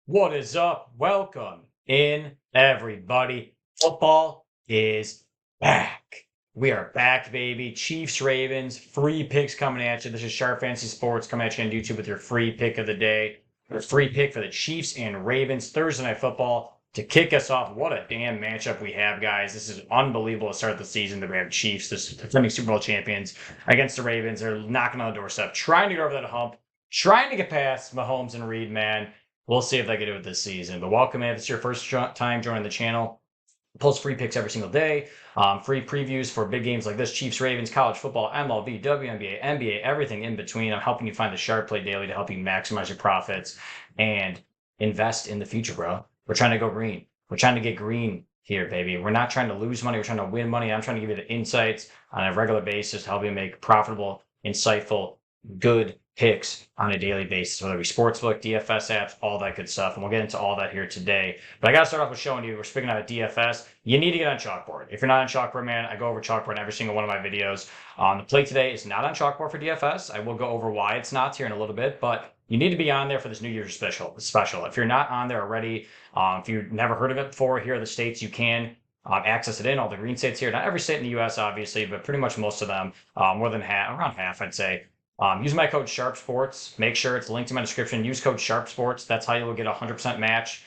What is up? Welcome in, everybody. Football is back. We are back, baby. Chiefs, Ravens, free picks coming at you. This is Sharp Fantasy Sports coming at you on YouTube with your free pick of the day. Your free pick for the Chiefs and Ravens Thursday Night Football to kick us off. What a damn matchup we have, guys. This is unbelievable to start the season that we have Chiefs, the defending Super Bowl champions, against the Ravens. They're knocking on the doorstep, trying to get over that hump, trying to get past Mahomes and Reed, man. We'll see if they can do it this season. But welcome, if it's your first time joining the channel. Post free picks every single day. Free previews for big games like this: Chiefs, Ravens, college football, MLB, WNBA, NBA, everything in between. I'm helping you find the sharp play daily to help you maximize your profits and invest in the future, bro. We're trying to go green. We're trying to get green here, baby. We're not trying to lose money. We're trying to win money. I'm trying to give you the insights on a regular basis to help you make profitable, insightful, good picks on a daily basis, whether it be sportsbook, DFS apps, all that good stuff. And we'll get into all that here today. But I got to start off with showing you, we're speaking out of DFS. You need to get on Chalkboard. If you're not on Chalkboard, man, I go over Chalkboard in every single one of my videos. The play today is not on Chalkboard for DFS. I will go over why it's not here in a little bit, but you need to be on there for this New Year's special. If you're not on there already, if you've never heard of it before, here are the states you can access it in. All the green states here. Not every state in the U.S., obviously, but pretty much most of them. More than half, around half, I'd say. Use my code Sharp Sports. Make sure it's linked in my description. Use code Sharp Sports. That's how you will get a 100% match.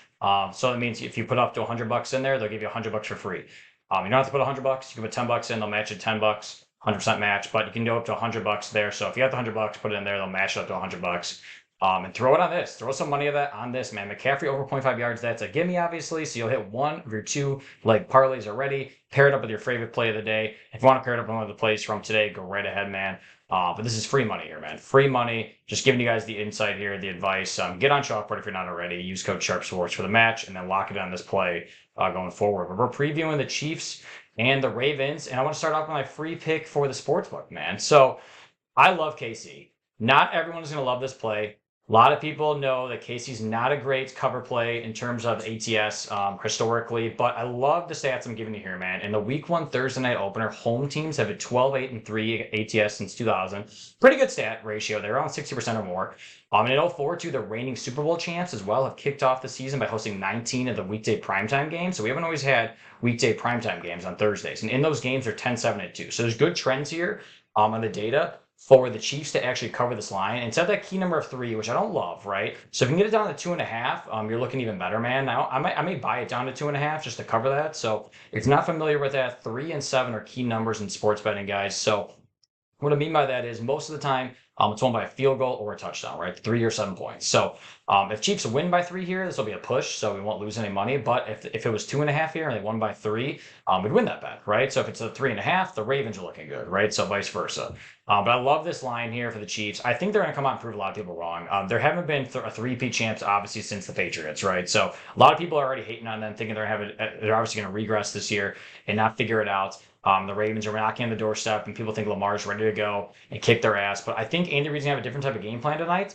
So that means if you put up to $100 in there, they'll give you $100 for free. You don't have to put $100. You can put $10 in. They'll match it $10. 100% match, but you can go up to $100 there. So if you have the $100, put it in there. They'll match it up to $100. And throw it on this. Throw some money of that on this, man. McCaffrey over 0.5 yards. That's a gimme, obviously. So you'll hit one of your two leg parlays already. Pair it up with your favorite play of the day. If you want to pair it up with one of the plays from today, go right ahead, man. But this is free money here, man. Free money. Just giving you guys the insight here, the advice. Get on Chalkboard if you're not already. Use code Sharp Sports for the match, and then lock it on this play going forward. But we're previewing the Chiefs and the Ravens, and I want to start off with my free pick for the sportsbook, man. So I love KC. Not everyone is going to love this play. A lot of people know that Casey's not a great cover play in terms of ATS historically, but I love the stats I'm giving you here, man. In the Week 1 Thursday night opener, home teams have a 12-8-3 ATS since 2000. Pretty good stat ratio. They're around 60% or more. And in 04 too, the reigning Super Bowl champs as well have kicked off the season by hosting 19 of the weekday primetime games. So we haven't always had weekday primetime games on Thursdays. And in those games, they're 10-7-2. So there's good trends here on the data for the Chiefs to actually cover this line. And it's at that key number of 3, which I don't love, right? So if you can get it down to 2.5, you're looking even better, man. Now, I may buy it down to 2.5 just to cover that. So if you're not familiar with that, 3 and 7 are key numbers in sports betting, guys. So what I mean by that is most of the time, it's won by a field goal or a touchdown, right? 3 or 7 points. So if Chiefs win by 3 here, this will be a push, so we won't lose any money. But if it was 2.5 here and they won by 3, we'd win that bet, right? So if it's a 3.5, the Ravens are looking good, right? So vice versa. But I love this line here for the Chiefs. I think they're going to come out and prove a lot of people wrong. There haven't been a three-peat champs, obviously, since the Patriots, right? So a lot of people are already hating on them, thinking they're obviously going to regress this year and not figure it out. The Ravens are knocking on the doorstep, and people think Lamar's ready to go and kick their ass. But I think Andy Reid's going to have a different type of game plan tonight.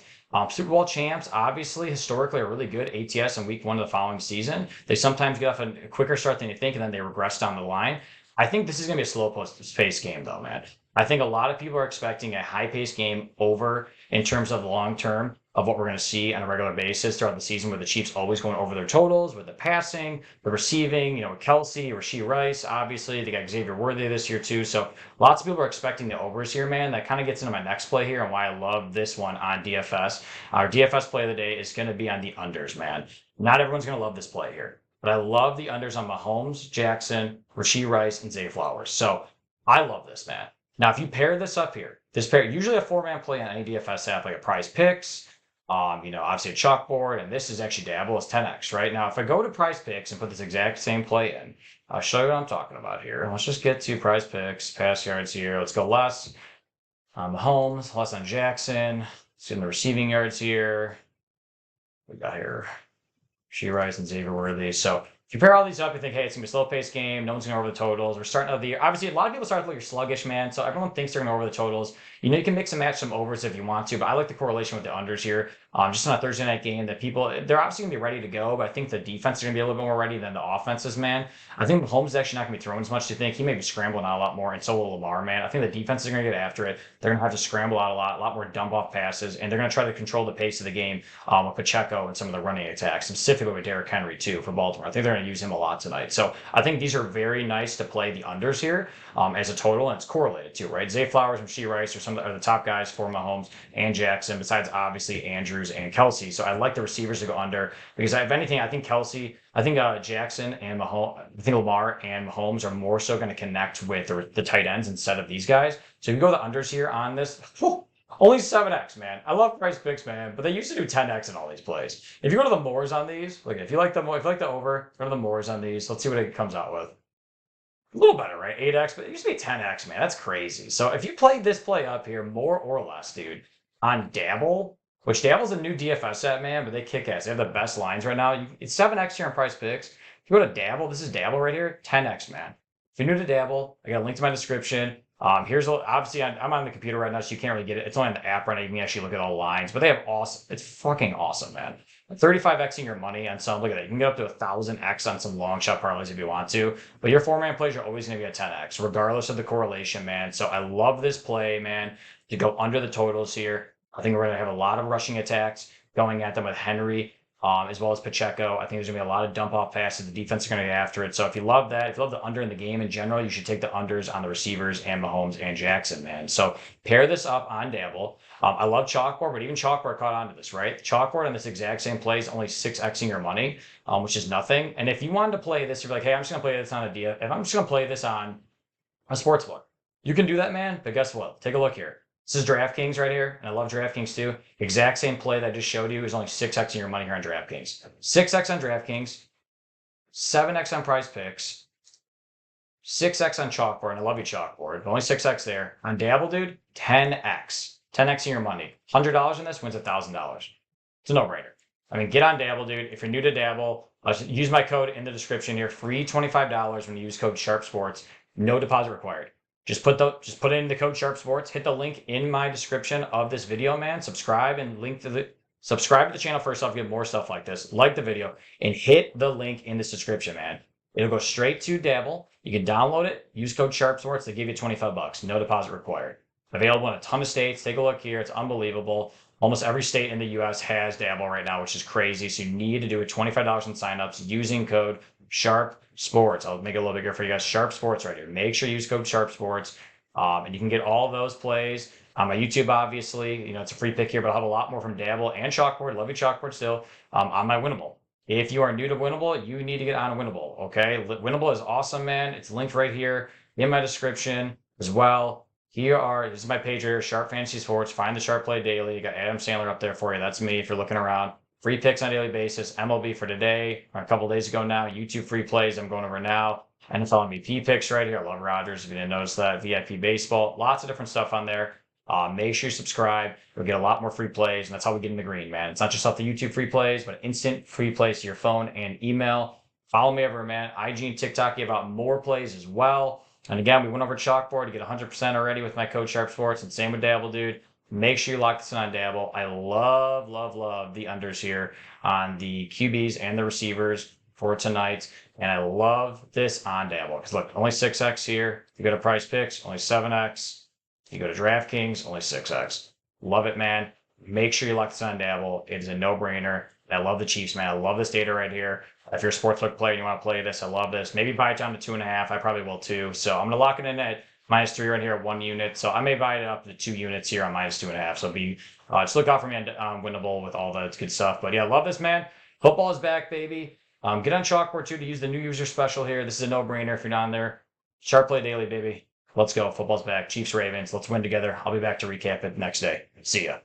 Super Bowl champs, obviously, historically, are really good ATS in Week 1 of the following season. They sometimes get off a quicker start than you think, and then they regress down the line. I think this is going to be a slow-paced game, though, man. I think a lot of people are expecting a high-paced game over in terms of the long term of what we're going to see on a regular basis throughout the season, where the Chiefs always going over their totals with the passing, the receiving, with Kelsey, Rashee Rice, obviously. They got Xavier Worthy this year, too. So lots of people are expecting the overs here, man. That kind of gets into my next play here and why I love this one on DFS. Our DFS play of the day is going to be on the unders, man. Not everyone's going to love this play here, but I love the unders on Mahomes, Jackson, Rashee Rice, and Zay Flowers. So I love this, man. Now, if you pair this up here, usually a 4-man play on any DFS app, like a Prize Picks, obviously a Chalkboard, and this is actually Dabble, it's 10x, right? Now, if I go to Prize Picks and put this exact same play in, I'll show you what I'm talking about here. Let's just get to Prize Picks, pass yards here. Let's go less on Mahomes, less on Jackson. Let's get in the receiving yards here. We got here Rashee Rice and Xavier Worthy. So if you pair all these up, you think, hey, it's going to be a slow-paced game. No one's going to over the totals. We're starting out the year. Obviously, a lot of people start to look sluggish, man. So everyone thinks they're going to over the totals. You can mix and match some overs if you want to, but I like the correlation with the unders here. just on a Thursday night game that they're obviously going to be ready to go, but I think the defense is going to be a little bit more ready than the offenses, man. I think Mahomes is actually not going to be throwing as much. Do you think he may be scrambling out a lot more, and so will Lamar, man. I think the defense is going to get after it. They're going to have to scramble out a lot more dump off passes, and they're going to try to control the pace of the game with Pacheco and some of the running attacks, specifically with Derrick Henry too for Baltimore. I think they're going to use him a lot tonight. So I think these are very nice to play the unders here as a total, and it's correlated too, right? Zay Flowers and Rasheed Rice are the top guys for Mahomes and Jackson, besides obviously Andrews and Kelsey. So I like the receivers to go under because if anything, I think Jackson and Mahomes, I think Lamar and Mahomes are more so going to connect with the tight ends instead of these guys. So if you go the unders here on this, only 7x, man. I love price picks, man, but they used to do 10x in all these plays. If you go to the mores on these, look, if you like the over, go to the mores on these. Let's see what it comes out with. A little better, right? 8x, but it used to be 10x, man. That's crazy. So if you play this play up here, more or less, dude, on Dabble, which Dabble's a new DFS set, man, but they kick ass. They have the best lines right now. It's 7x here on price picks. If you go to Dabble, this is Dabble right here, 10x, man. If you're new to Dabble, I got a link to my description. Obviously I'm on the computer right now, so you can't really get it. It's only on the app right now. You can actually look at all the lines, but they have awesome. It's fucking awesome, man. 35xing your money on some. Look at that. You can get up to 1,000x on some long shot parlays if you want to. But your 4-man plays are always going to be at 10x, regardless of the correlation, man. So I love this play, man. To go under the totals here. I think we're going to have a lot of rushing attacks going at them with Henry. As well as Pacheco. I think there's going to be a lot of dump off passes. The defense is going to get after it. So if you love that, if you love the under in the game in general, you should take the unders on the receivers and Mahomes and Jackson, man. So pair this up on Dabble. I love Chalkboard, but even Chalkboard caught on to this, right? Chalkboard on this exact same play is only 6xing your money, which is nothing. And if you wanted to play this, you're like, hey, I'm just going to play this on if I'm just going to play this on a sportsbook, you can do that, man. But guess what? Take a look here. This is DraftKings right here, and I love DraftKings too. Exact same play that I just showed you is only 6x in your money here on DraftKings. 6x on DraftKings, 7x on Prize Picks, 6x on Chalkboard, and I love you Chalkboard, but only 6x there. On Dabble, dude, 10x. 10x in your money. $100 in this wins $1,000. It's a no-brainer. I mean, get on Dabble, dude. If you're new to Dabble, use my code in the description here. Free $25 when you use code SharpSports. No deposit required. Just put in the code SharpSports. Hit the link in my description of this video, man. Subscribe to the channel first off. Get more stuff like this. Like the video and hit the link in this description, man. It'll go straight to Dabble. You can download it. Use code SharpSports. They give you $25. No deposit required. Available in a ton of states. Take a look here. It's unbelievable. Almost every state in the U.S. has Dabble right now, which is crazy. So you need to do it. $25 in signups using code SharpSports. I'll make it a little bigger for you guys. SharpSports right here. Make sure you use code SharpSports. And you can get all those plays on my YouTube, obviously. You know, it's a free pick here, but I'll have a lot more from Dabble and Chalkboard. Love you, Chalkboard, still. On my Winible. If you are new to Winible, you need to get on Winible, okay? Winible is awesome, man. It's linked right here in my description as well. This is my page here, Sharp Fantasy Sports. Find the Sharp Play Daily. You got Adam Sandler up there for you. That's me if you're looking around. Free picks on a daily basis. MLB for today, or a couple days ago now. YouTube free plays I'm going over now. NFL MVP picks right here. I love Rodgers, if you didn't notice that. VIP baseball. Lots of different stuff on there. Make sure you subscribe. You'll get a lot more free plays, and that's how we get in the green, man. It's not just off the YouTube free plays, but instant free plays to your phone and email. Follow me over, man. IG and TikTok give out more plays as well. And again, we went over Chalkboard to get 100% already with my code SharpSports, and same with Dabble, dude. Make sure you lock this in on Dabble. I love, love, love the unders here on the QBs and the receivers for tonight. And I love this on Dabble. Because look, only 6x here. If you go to Price Picks, only 7x. If you go to DraftKings, only 6x. Love it, man. Make sure you lock this on Dabble. It is a no-brainer. I love the Chiefs, man. I love this data right here. If you're a sportsbook player and you want to play this, I love this. Maybe buy it down to 2.5. I probably will too. So I'm going to lock it in at -3 right here at 1 unit. So I may buy it up to 2 units here on -2.5. So just look out for me on Winible with all that good stuff. But yeah, love this, man. Football is back, baby. Get on Chalkboard too to use the new user special here. This is a no-brainer if you're not on there. Sharp Play Daily, baby. Let's go. Football's back. Chiefs, Ravens. Let's win together. I'll be back to recap it next day. See ya.